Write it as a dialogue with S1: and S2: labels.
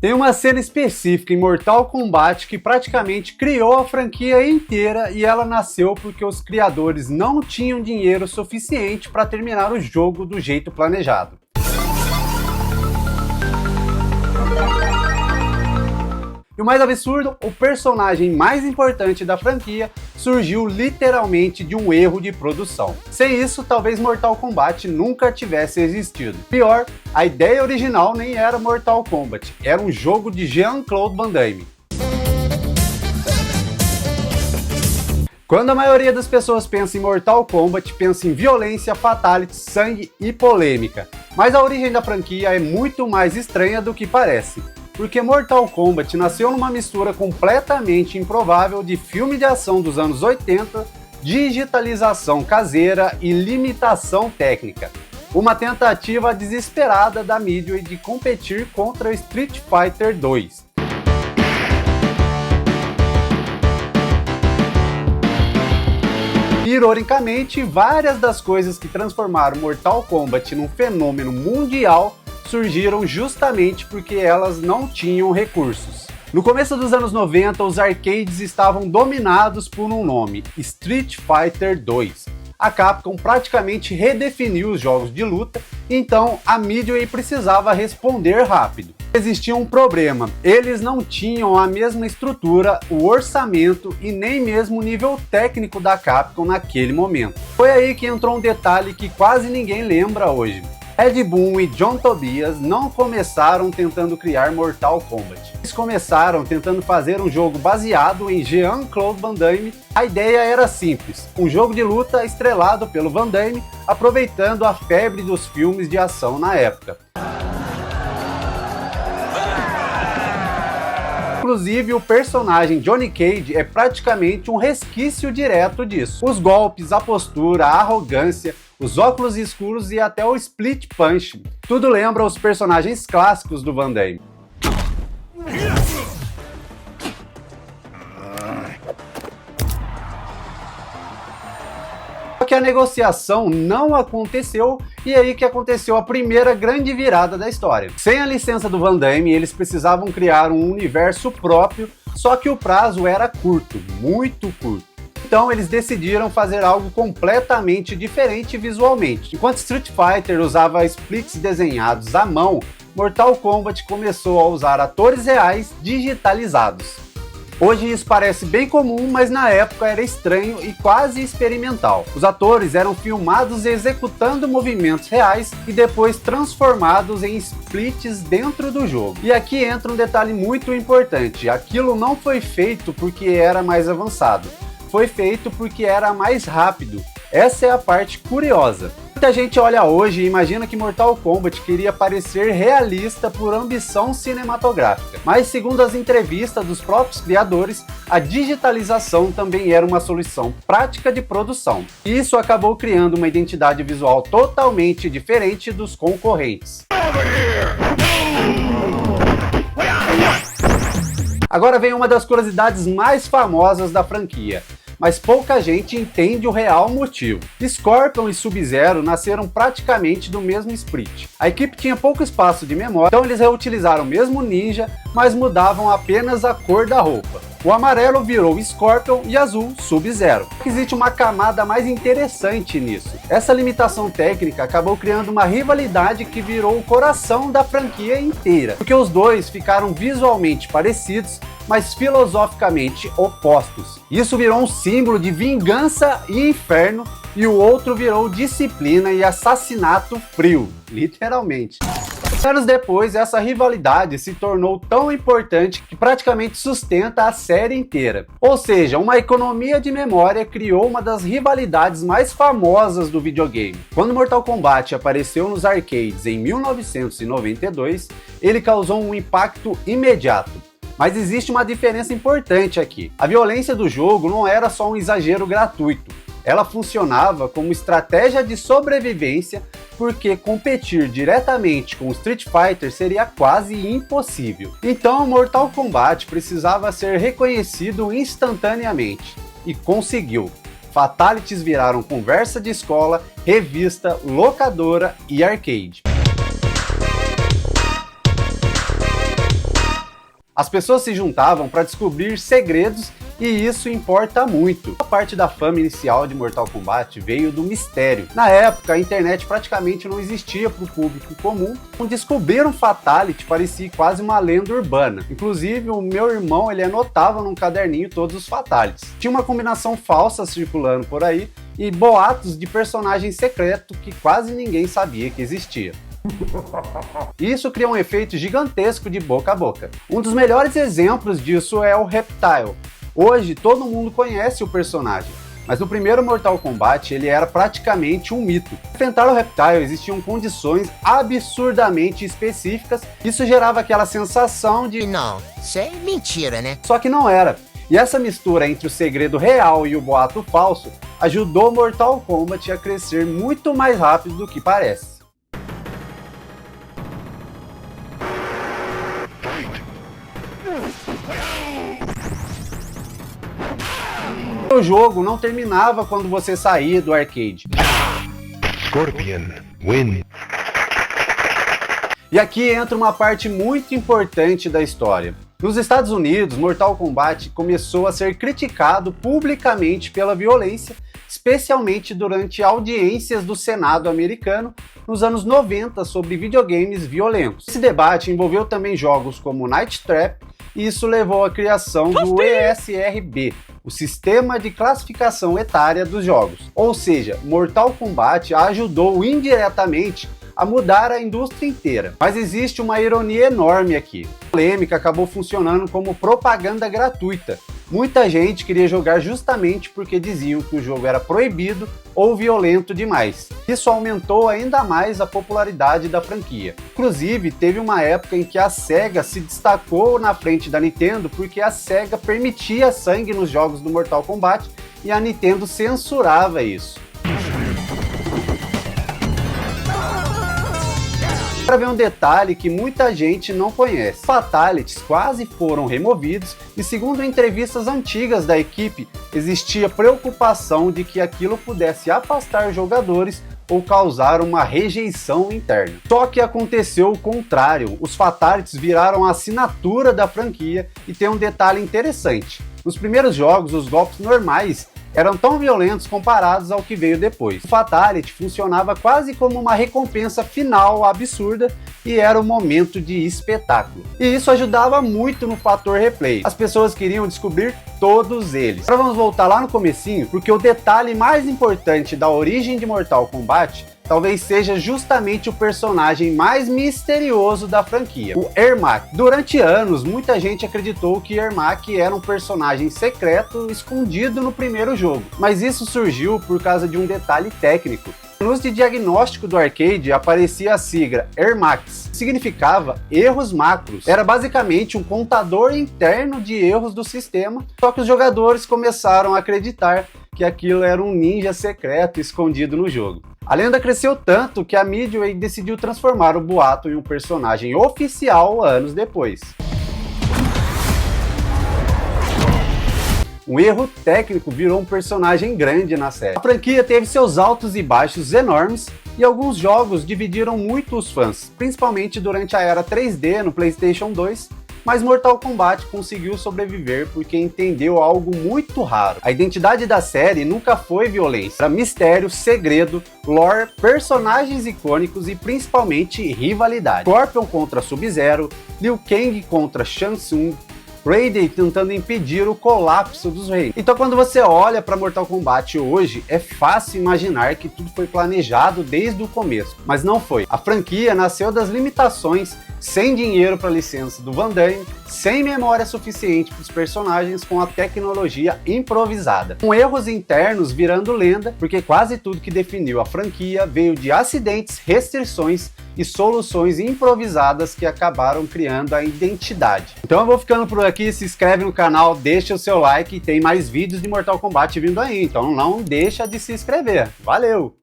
S1: Tem uma cena específica em Mortal Kombat que praticamente criou a franquia inteira e ela nasceu porque os criadores não tinham dinheiro suficiente para terminar o jogo do jeito planejado. E o mais absurdo, o personagem mais importante da franquia surgiu literalmente de um erro de produção. Sem isso, talvez Mortal Kombat nunca tivesse existido. Pior, a ideia original nem era Mortal Kombat, era um jogo de Jean-Claude Van Damme. Quando a maioria das pessoas pensa em Mortal Kombat, pensa em violência, fatality, sangue e polêmica. Mas a origem da franquia é muito mais estranha do que parece. Porque Mortal Kombat nasceu numa mistura completamente improvável de filme de ação dos anos 80, digitalização caseira e limitação técnica. Uma tentativa desesperada da Midway de competir contra Street Fighter 2. Ironicamente, várias das coisas que transformaram Mortal Kombat num fenômeno mundial surgiram justamente porque elas não tinham recursos. No começo dos anos 90, os arcades estavam dominados por um nome, Street Fighter 2. A Capcom praticamente redefiniu os jogos de luta, então a Midway precisava responder rápido. Existia um problema, eles não tinham a mesma estrutura, o orçamento e nem mesmo o nível técnico da Capcom naquele momento. Foi aí que entrou um detalhe que quase ninguém lembra hoje. Ed Boon e John Tobias não começaram tentando criar Mortal Kombat. Eles começaram tentando fazer um jogo baseado em Jean-Claude Van Damme. A ideia era simples, um jogo de luta estrelado pelo Van Damme, aproveitando a febre dos filmes de ação na época. Inclusive, o personagem Johnny Cage é praticamente um resquício direto disso. Os golpes, a postura, a arrogância, os óculos escuros e até o split punch. Tudo lembra os personagens clássicos do Van Damme. Só que a negociação não aconteceu e é aí que aconteceu a primeira grande virada da história. Sem a licença do Van Damme, eles precisavam criar um universo próprio, só que o prazo era curto, muito curto. Então eles decidiram fazer algo completamente diferente visualmente. Enquanto Street Fighter usava splits desenhados à mão, Mortal Kombat começou a usar atores reais digitalizados. Hoje isso parece bem comum, mas na época era estranho e quase experimental. Os atores eram filmados executando movimentos reais e depois transformados em splits dentro do jogo. E aqui entra um detalhe muito importante, aquilo não foi feito porque era mais avançado. Foi feito porque era mais rápido. Essa é a parte curiosa. Muita gente olha hoje e imagina que Mortal Kombat queria parecer realista por ambição cinematográfica. Mas segundo as entrevistas dos próprios criadores, a digitalização também era uma solução prática de produção. E isso acabou criando uma identidade visual totalmente diferente dos concorrentes. Agora vem uma das curiosidades mais famosas da franquia, mas pouca gente entende o real motivo. Scorpion e Sub-Zero nasceram praticamente do mesmo split. A equipe tinha pouco espaço de memória, então eles reutilizaram o mesmo ninja, mas mudavam apenas a cor da roupa. O amarelo virou Scorpion e azul Sub-Zero. Existe uma camada mais interessante nisso. Essa limitação técnica acabou criando uma rivalidade que virou o coração da franquia inteira, porque os dois ficaram visualmente parecidos, mas filosoficamente opostos. Isso virou um símbolo de vingança e inferno, e o outro virou disciplina e assassinato frio, literalmente. Anos depois, essa rivalidade se tornou tão importante que praticamente sustenta a série inteira. Ou seja, uma economia de memória criou uma das rivalidades mais famosas do videogame. Quando Mortal Kombat apareceu nos arcades em 1992, ele causou um impacto imediato. Mas existe uma diferença importante aqui. A violência do jogo não era só um exagero gratuito. Ela funcionava como estratégia de sobrevivência, porque competir diretamente com o Street Fighter seria quase impossível. Então Mortal Kombat precisava ser reconhecido instantaneamente, e conseguiu. Fatalities viraram conversa de escola, revista, locadora e arcade. As pessoas se juntavam para descobrir segredos e isso importa muito. A parte da fama inicial de Mortal Kombat veio do mistério. Na época, a internet praticamente não existia para o público comum. Descobrir um Fatality parecia quase uma lenda urbana. Inclusive, o meu irmão ele anotava num caderninho todos os Fatalities. Tinha uma combinação falsa circulando por aí e boatos de personagem secreto que quase ninguém sabia que existia. Isso cria um efeito gigantesco de boca a boca. Um dos melhores exemplos disso é o Reptile. Hoje todo mundo conhece o personagem, mas no primeiro Mortal Kombat ele era praticamente um mito. Para enfrentar o Reptile existiam condições absurdamente específicas, isso gerava aquela sensação de
S2: não, isso é mentira, né?
S1: Só que não era. E essa mistura entre o segredo real e o boato falso ajudou Mortal Kombat a crescer muito mais rápido do que parece. O jogo não terminava quando você saía do arcade.
S3: Scorpion, win.
S1: E aqui entra uma parte muito importante da história. Nos Estados Unidos, Mortal Kombat começou a ser criticado publicamente pela violência, especialmente durante audiências do Senado americano nos anos 90 sobre videogames violentos. Esse debate envolveu também jogos como Night Trap, e isso levou à criação do ESRB, o Sistema de Classificação Etária dos Jogos. Ou seja, Mortal Kombat ajudou indiretamente a mudar a indústria inteira. Mas existe uma ironia enorme aqui. A polêmica acabou funcionando como propaganda gratuita. Muita gente queria jogar justamente porque diziam que o jogo era proibido ou violento demais. Isso aumentou ainda mais a popularidade da franquia. Inclusive, teve uma época em que a SEGA se destacou na frente da Nintendo porque a SEGA permitia sangue nos jogos do Mortal Kombat e a Nintendo censurava isso. Para ver um detalhe que muita gente não conhece. Fatalities quase foram removidos e, segundo entrevistas antigas da equipe, existia preocupação de que aquilo pudesse afastar jogadores ou causar uma rejeição interna. Só que aconteceu o contrário, os Fatalities viraram a assinatura da franquia e tem um detalhe interessante. Nos primeiros jogos, os golpes normais eram tão violentos comparados ao que veio depois. O Fatality funcionava quase como uma recompensa final absurda e era um momento de espetáculo. E isso ajudava muito no fator replay. As pessoas queriam descobrir todos eles. Agora vamos voltar lá no comecinho, porque o detalhe mais importante da origem de Mortal Kombat talvez seja justamente o personagem mais misterioso da franquia, o Ermac. Durante anos, muita gente acreditou que Ermac era um personagem secreto escondido no primeiro jogo, mas isso surgiu por causa de um detalhe técnico. No menus de diagnóstico do arcade aparecia a sigla Ermax, que significava erros macros. Era basicamente um contador interno de erros do sistema, só que os jogadores começaram a acreditar que aquilo era um ninja secreto escondido no jogo. A lenda cresceu tanto que a Midway decidiu transformar o boato em um personagem oficial anos depois. Um erro técnico virou um personagem grande na série. A franquia teve seus altos e baixos enormes e alguns jogos dividiram muito os fãs, principalmente durante a era 3D no PlayStation 2, mas Mortal Kombat conseguiu sobreviver porque entendeu algo muito raro. A identidade da série nunca foi violência, era mistério, segredo, lore, personagens icônicos e principalmente rivalidade. Scorpion contra Sub-Zero, Liu Kang contra Shang Tsung, Raiden tentando impedir o colapso dos reinos. Então quando você olha para Mortal Kombat hoje, é fácil imaginar que tudo foi planejado desde o começo, mas não foi. A franquia nasceu das limitações, sem dinheiro para a licença do Van Damme, sem memória suficiente para os personagens, com a tecnologia improvisada. Com erros internos virando lenda, porque quase tudo que definiu a franquia veio de acidentes, restrições e soluções improvisadas que acabaram criando a identidade. Então eu vou ficando por aqui, se inscreve no canal, deixa o seu like e tem mais vídeos de Mortal Kombat vindo aí, então não deixa de se inscrever. Valeu!